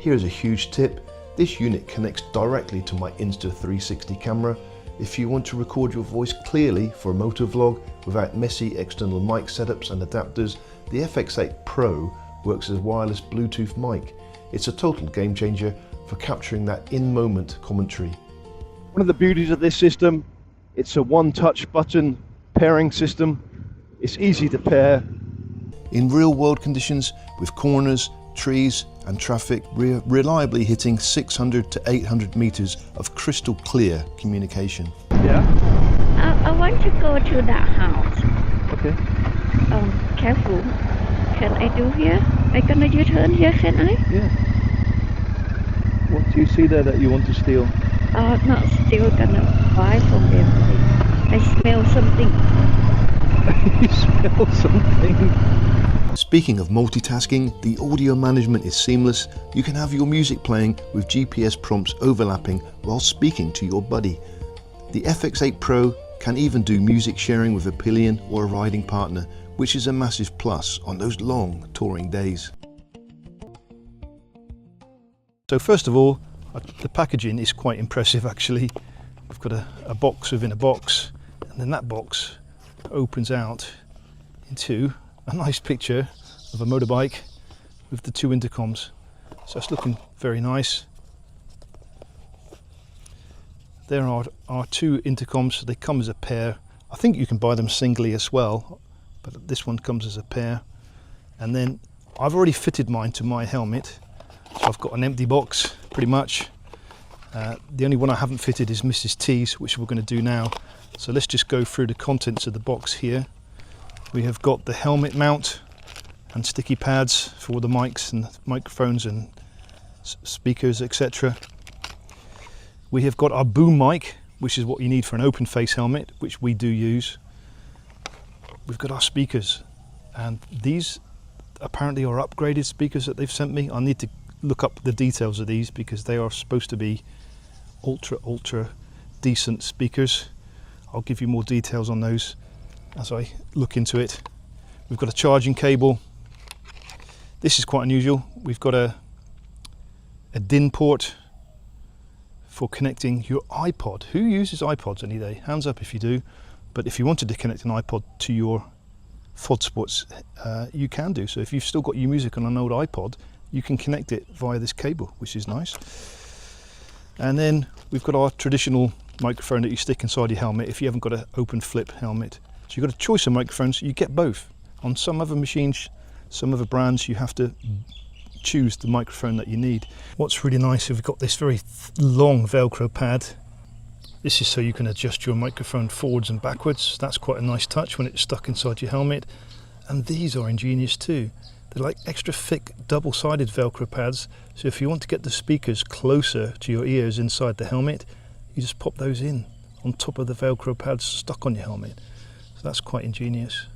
Here's a huge tip. This unit connects directly to my Insta360 camera. If you want to record your voice clearly for a motor vlog without messy external mic setups and adapters, the FX8 Pro works as a wireless Bluetooth mic. It's a total game changer for capturing that in-moment commentary. One of the beauties of this system, it's a one-touch button pairing system. It's easy to pair. In real-world conditions, with corners, trees and traffic, we're reliably hitting 600 to 800 meters of crystal clear communication. Yeah? I want to go to that house. Okay. Careful. Can I do here? I gonna U-turn here, can I? Yeah. What do you see there that you want to steal? Not still gonna buy from them. I smell something. You smell something. Speaking of multitasking, the audio management is seamless. You can have your music playing with GPS prompts overlapping while speaking to your buddy. The FX8 Pro can even do music sharing with a pillion or a riding partner, which is a massive plus on those long touring days. So first of all, the packaging is quite impressive actually. We've got a box within a box, and then that box opens out into a nice picture of a motorbike with the two intercoms. So it's looking very nice. There are our two intercoms. They come as a pair. I think you can buy them singly as well, but this one comes as a pair. And then I've already fitted mine to my helmet, so I've got an empty box pretty much. The only one I haven't fitted is Mrs. T's, which we're going to do now. So let's just go through the contents of the box here. We have got the helmet mount and sticky pads for all the mics and microphones and speakers, etc. We have got our boom mic, which is what you need for an open face helmet, which we do use. We've got our speakers, and these apparently are upgraded speakers that they've sent me. I need to look up the details of these because they are supposed to be ultra decent speakers. I'll give you more details on those as I look into it. We've got a charging cable. This is quite unusual. We've got a DIN port for connecting your iPod. Who uses iPods any day? Hands up if you do. But if you wanted to connect an iPod to your Fodsports, you can do. So if you've still got your music on an old iPod, you can connect it via this cable, which is nice. And then we've got our traditional microphone that you stick inside your helmet if you haven't got an open flip helmet. So you've got a choice of microphones. You get both. On some other machines, some other brands, you have to choose the microphone that you need. What's really nice is we've got this very long Velcro pad. This is so you can adjust your microphone forwards and backwards. That's quite a nice touch when it's stuck inside your helmet. And these are ingenious too. They're like extra thick double-sided Velcro pads. So if you want to get the speakers closer to your ears inside the helmet, you just pop those in on top of the Velcro pads stuck on your helmet. So that's quite ingenious.